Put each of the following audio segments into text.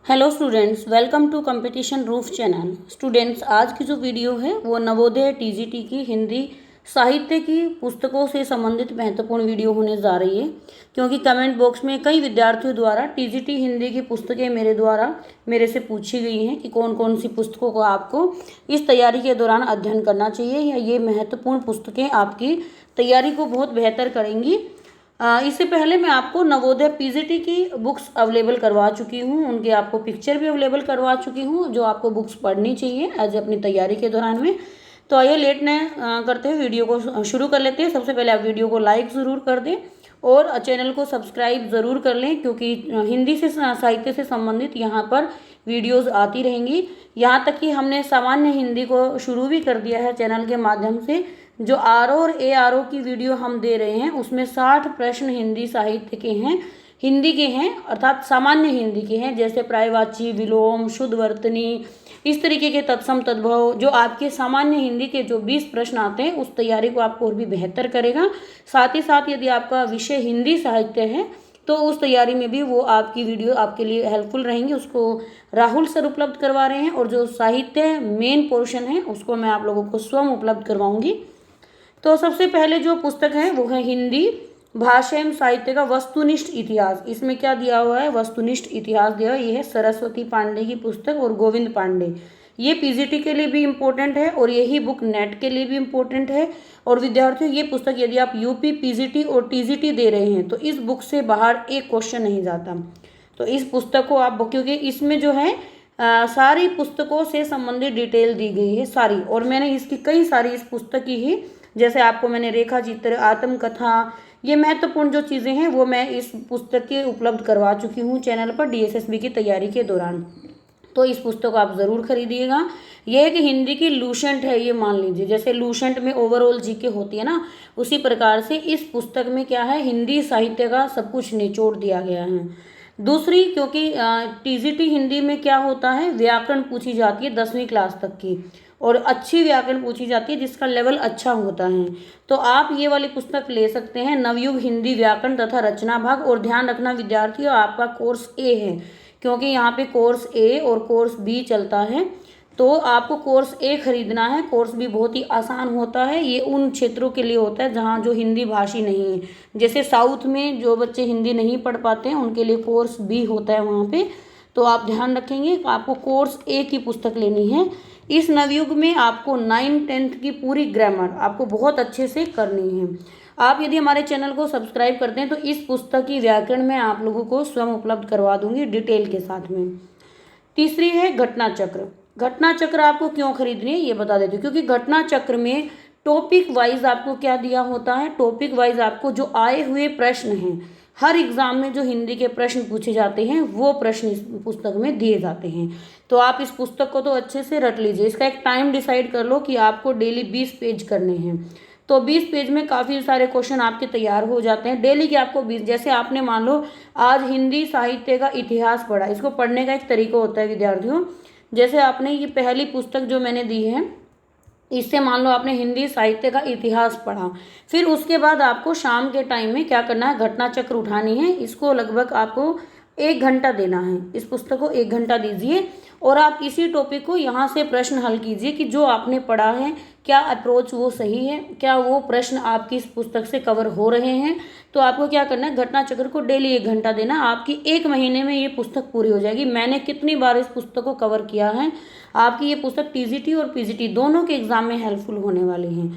Hello students, welcome to competition roof channel. Students, आज की जो वीडियो है वो नवोदय टीजीटी की हिंदी साहित्य की पुस्तकों से संबंधित महत्वपूर्ण वीडियो होने जा रही है, क्योंकि कमेंट बॉक्स में कई विद्यार्थियों द्वारा टीजीटी हिंदी की पुस्तकें मेरे से पूछी गई हैं कि कौन कौन सी पुस्तकों को आपको इस तैयारी के दौरान अध्ययन करना चाहिए, या ये महत्वपूर्ण पुस्तकें आपकी तैयारी को बहुत बेहतर करेंगी। इससे पहले मैं आपको नवोदय पीजीटी की बुक्स अवेलेबल करवा चुकी हूँ, उनके आपको पिक्चर भी अवेलेबल करवा चुकी हूँ, जो आपको बुक्स पढ़नी चाहिए एज अपनी तैयारी के दौरान में। तो आइए लेट न करते हुए वीडियो को शुरू कर लेते हैं। सबसे पहले आप वीडियो को लाइक ज़रूर कर दें और चैनल को सब्सक्राइब ज़रूर कर लें, क्योंकि हिंदी से साहित्य से संबंधित यहाँ पर वीडियोस आती रहेंगी। यहाँ तक कि हमने सामान्य हिंदी को शुरू भी कर दिया है चैनल के माध्यम से। जो आर और ए आर ओ की वीडियो हम दे रहे हैं उसमें 60 प्रश्न हिंदी साहित्य के हैं, हिंदी के हैं, अर्थात सामान्य हिंदी के हैं, जैसे प्रायवाची, विलोम, शुद्ध वर्तनी, इस तरीके के तत्सम तद्भव। जो आपके सामान्य हिंदी के जो 20 प्रश्न आते हैं उस तैयारी को आपको और भी बेहतर करेगा। साथ ही साथ यदि आपका विषय हिंदी साहित्य है तो उस तैयारी में भी वो आपकी वीडियो आपके लिए हेल्पफुल रहेंगी। उसको राहुल सर उपलब्ध करवा रहे हैं, और जो साहित्य मेन पोर्शन है उसको मैं आप लोगों को स्वयं उपलब्ध करवाऊंगी। तो सबसे पहले जो पुस्तक है वो है हिंदी भाषा एवं साहित्य का वस्तुनिष्ठ इतिहास। इसमें क्या दिया हुआ है? वस्तुनिष्ठ इतिहास दिया हुआ। ये है सरस्वती पांडे की पुस्तक और गोविंद पांडे। ये पीजीटी के लिए भी इम्पोर्टेंट है और यही बुक नेट के लिए भी इम्पोर्टेंट है। और विद्यार्थियों, ये पुस्तक यदि आप यूपी पीजीटी और टीजीटी दे रहे हैं तो इस बुक से बाहर एक क्वेश्चन नहीं जाता। तो इस पुस्तक को आप, क्योंकि इसमें जो है सारी पुस्तकों से संबंधित डिटेल दी गई है सारी, और मैंने इसकी कई सारी इस पुस्तक की ही, जैसे आपको मैंने रेखा चित्र, आत्मकथा, ये महत्वपूर्ण जो चीज़ें हैं वो मैं इस पुस्तक के उपलब्ध करवा चुकी हूँ चैनल पर डीएसएसबी की तैयारी के दौरान। तो इस पुस्तक को आप ज़रूर खरीदिएगा। यह है कि हिंदी की लूसेंट है, ये मान लीजिए, जैसे लूसेंट में ओवरऑल जीके होती है ना, उसी प्रकार से इस पुस्तक में क्या है, हिंदी साहित्य का सब कुछ निचोड़ दिया गया है। दूसरी, क्योंकि टीजीटी हिंदी में क्या होता है, व्याकरण पूछी जाती है 10वीं क्लास तक की, और अच्छी व्याकरण पूछी जाती है जिसका लेवल अच्छा होता है। तो आप ये वाली पुस्तक ले सकते हैं, नवयुग हिंदी व्याकरण तथा रचना भाग। और ध्यान रखना विद्यार्थियों, आपका कोर्स ए है, क्योंकि यहाँ पे कोर्स ए और कोर्स बी चलता है। तो आपको कोर्स ए खरीदना है। कोर्स बी बहुत ही आसान होता है, ये उन क्षेत्रों के लिए होता है जहाँ जो हिंदी भाषी नहीं है, जैसे साउथ में जो बच्चे हिंदी नहीं पढ़ पाते हैं उनके लिए कोर्स बी होता है वहाँ पे। तो आप ध्यान रखेंगे कि आपको कोर्स ए की पुस्तक लेनी है। इस नवयुग में आपको 9th-10th की पूरी ग्रामर आपको बहुत अच्छे से करनी है। आप यदि हमारे चैनल को सब्सक्राइब करते हैं तो इस पुस्तक की व्याकरण मैं आप लोगों को स्वयं उपलब्ध करवा दूंगी डिटेल के साथ में। तीसरी है घटना चक्र। घटना चक्र आपको क्यों खरीदनी है ये बता देती हूँ, क्योंकि घटना चक्र में टॉपिक वाइज आपको क्या दिया होता है, टॉपिक वाइज आपको जो आए हुए प्रश्न हैं, हर एग्जाम में जो हिंदी के प्रश्न पूछे जाते हैं वो प्रश्न इस पुस्तक में दिए जाते हैं। तो आप इस पुस्तक को तो अच्छे से रट लीजिए। इसका एक टाइम डिसाइड कर लो कि आपको डेली 20 पेज करने हैं, तो 20 पेज में काफ़ी सारे क्वेश्चन आपके तैयार हो जाते हैं। डेली के आपको 20, जैसे आपने मान लो आज हिंदी साहित्य का इतिहास पढ़ा, इसको पढ़ने का एक तरीका होता है विद्यार्थियों। जैसे आपने ये पहली पुस्तक जो मैंने दी है, इससे मान लो आपने हिंदी साहित्य का इतिहास पढ़ा, फिर उसके बाद आपको शाम के टाइम में क्या करना है, घटना चक्र उठानी है। इसको लगभग आपको 1 घंटा देना है। इस पुस्तक को 1 घंटा दीजिए और आप इसी टॉपिक को यहाँ से प्रश्न हल कीजिए कि जो आपने पढ़ा है क्या अप्रोच वो सही है, क्या वो प्रश्न आपकी इस पुस्तक से कवर हो रहे हैं। तो आपको क्या करना है, घटना चक्र को डेली 1 घंटा देना। आपकी 1 महीने में ये पुस्तक पूरी हो जाएगी। मैंने कितनी बार इस पुस्तक को कवर किया है। आपकी ये पुस्तक टीजीटी और पीजीटी दोनों के एग्जाम में हेल्पफुल होने वाली है।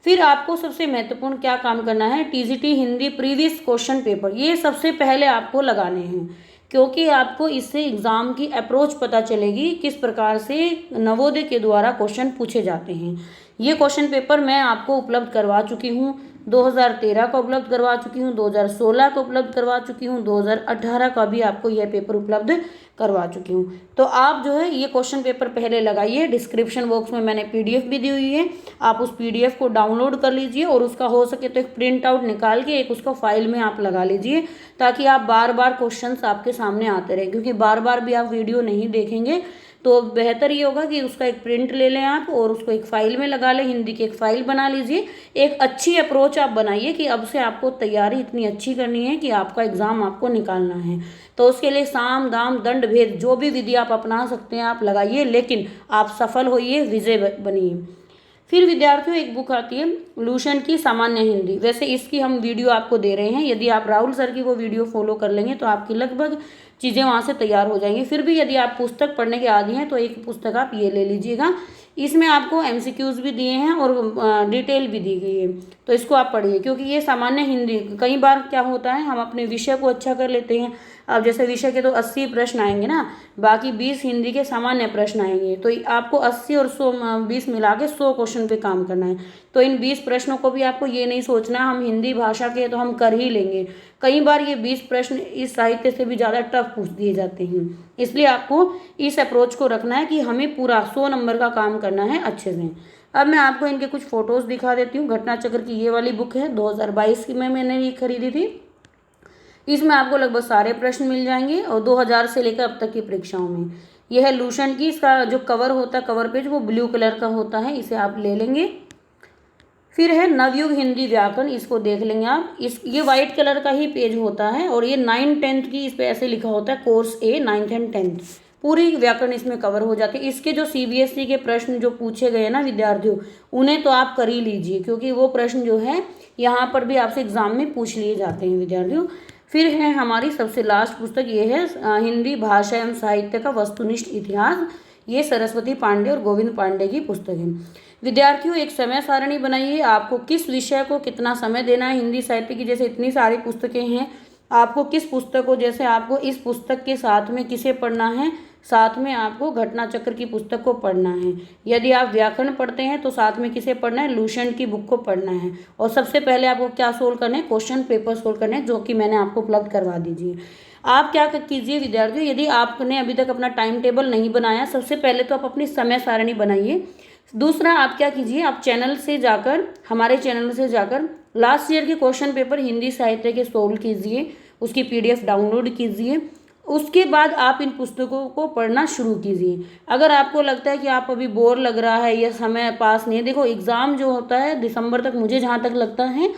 फिर आपको सबसे महत्वपूर्ण क्या काम करना है, TGT Hindi previous question paper, ये सबसे पहले आपको लगाने हैं, क्योंकि आपको इससे एग्ज़ाम की अप्रोच पता चलेगी, किस प्रकार से नवोदय के द्वारा क्वेश्चन पूछे जाते हैं। ये क्वेश्चन पेपर मैं आपको उपलब्ध करवा चुकी हूँ, 2013 का उपलब्ध करवा चुकी हूँ, 2016 का उपलब्ध करवा चुकी हूँ, 2018 का भी आपको यह पेपर उपलब्ध करवा चुकी हूँ। तो आप जो है ये क्वेश्चन पेपर पहले लगाइए। डिस्क्रिप्शन बॉक्स में मैंने पीडीएफ भी दी हुई है, आप उस पीडीएफ को डाउनलोड कर लीजिए और उसका हो सके तो एक प्रिंट आउट निकाल के एक उसको फाइल में आप लगा लीजिए, ताकि आप बार बार क्वेश्चंस आपके सामने आते रहें। क्योंकि बार बार भी आप वीडियो नहीं देखेंगे तो बेहतर ये होगा कि उसका एक प्रिंट ले लें आप और उसको एक फ़ाइल में लगा लें, हिंदी की एक फ़ाइल बना लीजिए। एक अच्छी अप्रोच आप बनाइए कि अब से आपको तैयारी इतनी अच्छी करनी है कि आपका एग्ज़ाम आपको निकालना है। तो उसके लिए साम दाम दंड भेद जो भी विधि आप अपना सकते हैं आप लगाइए, लेकिन आप सफल होइए, विजय बनिए। फिर विद्यार्थियों एक बुक आती है लूसेंट की सामान्य हिंदी। वैसे इसकी हम वीडियो आपको दे रहे हैं, यदि आप राहुल सर की वो वीडियो फॉलो कर लेंगे तो आपकी लगभग चीज़ें वहाँ से तैयार हो जाएंगी। फिर भी यदि आप पुस्तक पढ़ने के आदी हैं तो एक पुस्तक आप ये ले लीजिएगा। इसमें आपको एमसीक्यूज भी दिए हैं और डिटेल भी दी गई है, तो इसको आप पढ़िए, क्योंकि ये सामान्य हिंदी कई बार क्या होता है हम अपने विषय को अच्छा कर लेते हैं। अब जैसे विषय के तो 80 प्रश्न आएंगे ना, बाकी 20 हिंदी के सामान्य प्रश्न आएंगे, तो आपको 80 और 100 20 मिला के 100 क्वेश्चन पे काम करना है। तो इन 20 प्रश्नों को भी आपको ये नहीं सोचना हम हिंदी भाषा के तो हम कर ही लेंगे। कई बार ये 20 प्रश्न इस साहित्य से भी ज़्यादा टफ पूछ दिए जाते हैं, इसलिए आपको इस अप्रोच को रखना है कि हमें पूरा 100 नंबर का काम करना है अच्छे से। अब मैं आपको इनके कुछ फ़ोटोज़ दिखा देती हूँ। घटना चक्र की ये वाली बुक है, 2022 की मैंने ये खरीदी थी। इसमें आपको लगभग सारे प्रश्न मिल जाएंगे और 2000 से लेकर अब तक की परीक्षाओं में। यह है लूसेंट की, इसका जो कवर होता है कवर पेज वो ब्लू कलर का होता है, इसे आप ले लेंगे। फिर है नवयुग हिंदी व्याकरण, इसको देख लेंगे आप। ये वाइट कलर का ही पेज होता है और ये 9th-10th की इस पे ऐसे लिखा होता है course A 9th and 10th, पूरी व्याकरण इसमें कवर हो जाती है। इसके जो सीबीएसई के प्रश्न जो पूछे गए ना विद्यार्थियों, उन्हें तो आप कर ही लीजिए, क्योंकि वो प्रश्न जो है यहाँ पर भी आपसे एग्जाम में पूछ लिए जाते हैं विद्यार्थियों। फिर है हमारी सबसे लास्ट पुस्तक, ये है हिंदी भाषा एवं साहित्य का वस्तुनिष्ठ इतिहास। ये सरस्वती पांडे और गोविंद पांडे की पुस्तक है। विद्यार्थियों एक समय सारणी बनाइए, आपको किस विषय को कितना समय देना है। हिंदी साहित्य की जैसे इतनी सारी पुस्तकें हैं, आपको किस पुस्तक को, जैसे आपको इस पुस्तक के साथ में किसे पढ़ना है, साथ में आपको घटना चक्र की पुस्तक को पढ़ना है। यदि आप व्याकरण पढ़ते हैं तो साथ में किसे पढ़ना है, लूसेंट की बुक को पढ़ना है। और सबसे पहले आपको क्या सोल्व करना है, क्वेश्चन पेपर सोल्व करने हैं, जो कि मैंने आपको उपलब्ध करवा दीजिए। आप क्या कीजिए विद्यार्थियों, यदि आपने अभी तक अपना टाइम टेबल नहीं बनाया, सबसे पहले तो आप अपनी समय सारणी बनाइए। दूसरा आप क्या कीजिए, आप चैनल से जाकर, हमारे चैनल से जाकर लास्ट ईयर के क्वेश्चन पेपर हिंदी साहित्य के सोल्व कीजिए, उसकी PDF डाउनलोड कीजिए। उसके बाद आप इन पुस्तकों को पढ़ना शुरू कीजिए। अगर आपको लगता है कि आप अभी बोर लग रहा है या समय पास नहीं है, देखो एग्ज़ाम जो होता है दिसंबर तक मुझे जहाँ तक लगता है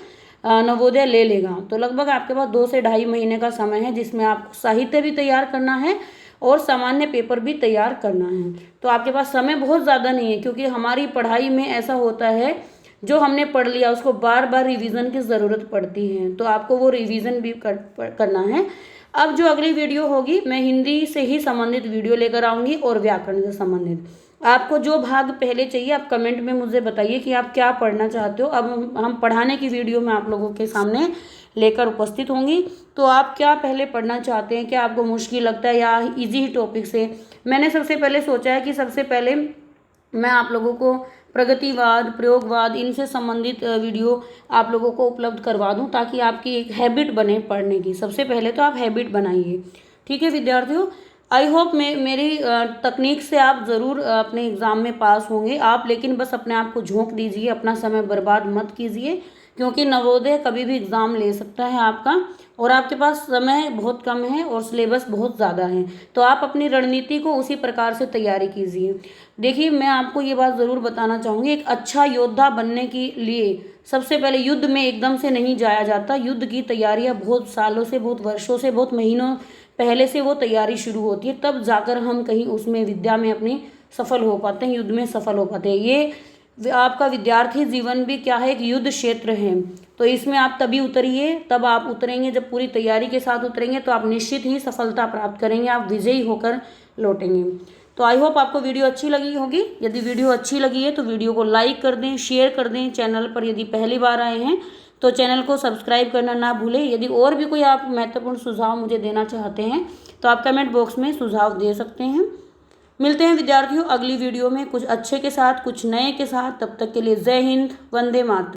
नवोदय ले लेगा, तो लगभग आपके पास 2 से ढाई महीने का समय है, जिसमें आपको साहित्य भी तैयार करना है और सामान्य पेपर भी तैयार करना है। तो आपके पास समय बहुत ज़्यादा नहीं है, क्योंकि हमारी पढ़ाई में ऐसा होता है जो हमने पढ़ लिया उसको बार बार रिवीजन की ज़रूरत पड़ती है, तो आपको वो रिवीजन भी करना है। अब जो अगली वीडियो होगी मैं हिंदी से ही संबंधित वीडियो लेकर आऊँगी और व्याकरण से संबंधित। आपको जो भाग पहले चाहिए आप कमेंट में मुझे बताइए कि आप क्या पढ़ना चाहते हो। अब हम पढ़ाने की वीडियो में आप लोगों के सामने लेकर उपस्थित होंगी, तो आप क्या पहले पढ़ना चाहते हैं, क्या आपको मुश्किल लगता है या इजी ही टॉपिक से। मैंने सबसे पहले सोचा है कि सबसे पहले मैं आप लोगों को प्रगतिवाद, प्रयोगवाद, इनसे संबंधित वीडियो आप लोगों को उपलब्ध करवा दूं, ताकि आपकी एक हैबिट बने पढ़ने की। सबसे पहले तो आप हैबिट बनाइए, ठीक है विद्यार्थियों। आई होप मेरी तकनीक से आप ज़रूर अपने एग्ज़ाम में पास होंगे। आप लेकिन बस अपने आप को झोंक दीजिए, अपना समय बर्बाद मत कीजिए, क्योंकि नवोदय कभी भी एग्ज़ाम ले सकता है आपका, और आपके पास समय बहुत कम है और सिलेबस बहुत ज़्यादा है। तो आप अपनी रणनीति को उसी प्रकार से तैयारी कीजिए। देखिए मैं आपको ये बात ज़रूर बताना चाहूँगी, एक अच्छा योद्धा बनने के लिए सबसे पहले युद्ध में एकदम से नहीं जाया जाता। युद्ध की तैयारियाँ बहुत सालों से, बहुत वर्षों से, बहुत महीनों पहले से वो तैयारी शुरू होती है, तब जाकर हम कहीं उसमें विद्या में अपनी सफल हो पाते हैं, युद्ध में सफल हो पाते हैं। ये आपका विद्यार्थी जीवन भी क्या है, एक युद्ध क्षेत्र है, तो इसमें आप तभी उतरिए, तब आप उतरेंगे जब पूरी तैयारी के साथ उतरेंगे तो आप निश्चित ही सफलता प्राप्त करेंगे, आप विजयी होकर लौटेंगे। तो आई होप आपको वीडियो अच्छी लगी होगी। यदि वीडियो अच्छी लगी है तो वीडियो को लाइक कर दें, शेयर कर दें। चैनल पर यदि पहली बार आए हैं तो चैनल को सब्सक्राइब करना ना भूलें। यदि और भी कोई आप महत्वपूर्ण सुझाव मुझे देना चाहते हैं तो आप कमेंट बॉक्स में सुझाव दे सकते हैं। मिलते हैं विद्यार्थियों अगली वीडियो में कुछ अच्छे के साथ, कुछ नए के साथ। तब तक के लिए जय हिंद, वंदे मातरम।